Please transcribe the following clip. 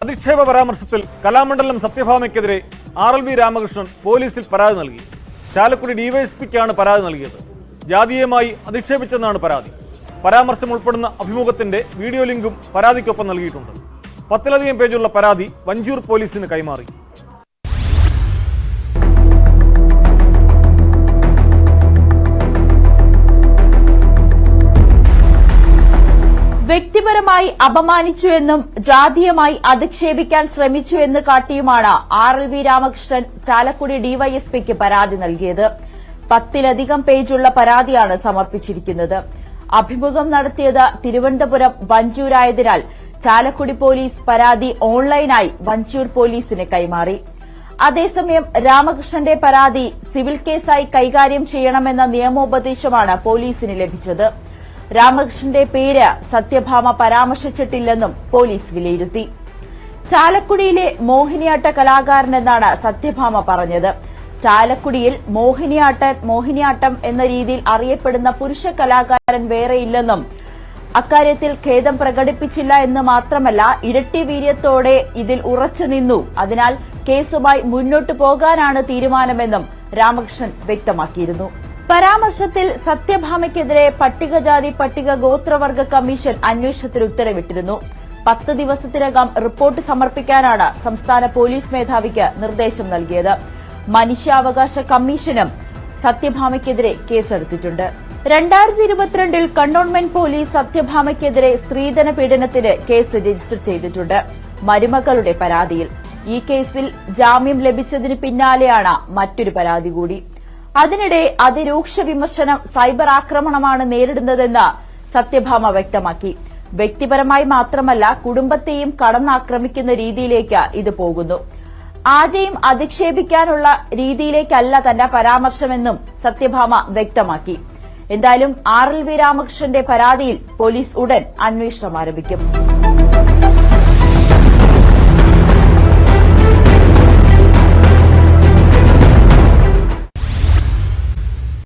അധിക്ഷേപ പരാമർശത്തിൽ കലാമണ്ഡലം സത്യഭാമയ്ക്കെതിരെ RLV രാമകൃഷ്ണൻ പോലീസിൽ പരാതി നൽകി. ചാലക്കുടി ഡിവൈഎസ്പിക്കാണ് പരാതി നൽകിയത്. ജാതീയമായി അധിക്ഷേപിച്ചെന്നാണ് പരാതി. പരാമർശം ഉൾപ്പെടുന്ന അഭിമുഖത്തിന്റെ വീഡിയോ ലിങ്കും പരാതിക്കൊപ്പം നൽകിയിട്ടുണ്ട്. 10ലധികം പേജുള്ള പരാതി വഞ്ചൂർ പോലീസിന് കൈമാറി. വ്യക്തിപരമായി അപമാനിച്ചുവെന്നും ജാതീയമായി അധിക്ഷേപിക്കാൻ ശ്രമിച്ചുവെന്ന് കാട്ടിയുമാണ് RLV രാമകൃഷ്ണൻ ചാലക്കുടി ഡിവൈഎസ്പിക്ക് പരാതി നൽകിയത്. 10ലധികം പേജുള്ള പരാതിയാണ് സമർപ്പിച്ചിരിക്കുന്നത്. അഭിമുഖം നടത്തിയത് തിരുവനന്തപുരം വഞ്ചൂരായതിനാൽ ചാലക്കുടി പോലീസ് പരാതി ഓൺലൈനായി വഞ്ചൂർ പോലീസിന് കൈമാറി. അതേസമയം രാമകൃഷ്ണന്റെ പരാതി സിവിൽ കേസായി കൈകാര്യം ചെയ്യണമെന്ന നിയമോപദേശമാണ് പോലീസിന് ലഭിച്ചത്. രാമകൃഷ്ണന്റെ പേര് സത്യഭാമ പരാമർശിച്ചിട്ടില്ലെന്നും പോലീസ് വിലയിരുത്തി. ചാലക്കുടിയിലെ മോഹിനിയാട്ട കലാകാരനെന്നാണ് സത്യഭാമ പറഞ്ഞത്. ചാലക്കുടിയിൽ മോഹിനിയാട്ടം എന്ന രീതിയിൽ അറിയപ്പെടുന്ന പുരുഷ കലാകാരൻ വേറെയില്ലെന്നും അക്കാര്യത്തിൽ ഖേദം പ്രകടിപ്പിച്ചില്ല എന്ന് മാത്രമല്ല, ഇരട്ടി വീര്യത്തോടെ ഇതിൽ ഉറച്ചു നിന്നു. അതിനാൽ കേസുമായി മുന്നോട്ടു പോകാനാണ് തീരുമാനമെന്നും രാമകൃഷ്ണൻ വ്യക്തമാക്കിയിരുന്നു. പരാമർശത്തിൽ സത്യഭാമയ്ക്കെതിരെ പട്ടികജാതി പട്ടിക ഗോത്രവർഗ കമ്മീഷൻ അന്വേഷണത്തിന് ഉത്തരവിട്ടിരുന്നു. 10 ദിവസത്തിനകം റിപ്പോർട്ട് സമർപ്പിക്കാനാണ് സംസ്ഥാന പോലീസ് മേധാവിക്ക് നിർദ്ദേശം നൽകിയത്. മനുഷ്യാവകാശ കമ്മീഷനും സത്യഭാമയ്ക്കെതിരെ കേസെടുത്തിട്ടുണ്ട്. 2022 കണ്ടോൺമെന്റ് പോലീസ് സത്യഭാമയ്ക്കെതിരെ സ്ത്രീധന പീഡനത്തിന് കേസ് രജിസ്റ്റർ ചെയ്തിട്ടുണ്ട്. മരുമകളുടെ പരാതിയിൽ. ഈ കേസിൽ ജാമ്യം ലഭിച്ചതിന് പിന്നാലെയാണ് മറ്റൊരു പരാതി കൂടി. അതിനിടെ അതിരൂക്ഷ വിമർശനം സൈബർ ആക്രമണമാണ് നേരിടുന്നതെന്ന് സത്യഭാമ വ്യക്തമാക്കി. വ്യക്തിപരമായി മാത്രമല്ല, കുടുംബത്തെയും കടന്നാക്രമിക്കുന്ന രീതിയിലേക്ക് ഇത് പോകുന്നു. ആരെയും അധിക്ഷേപിക്കാനുള്ള രീതിയിലേക്കല്ല തന്റെ പരാമർശമെന്നും സത്യഭാമ വ്യക്തമാക്കി. എന്തായാലും RLV രാമകൃഷ്ണന്റെ പരാതിയിൽ പോലീസ് ഉടൻ അന്വേഷണം ആരംഭിക്കും.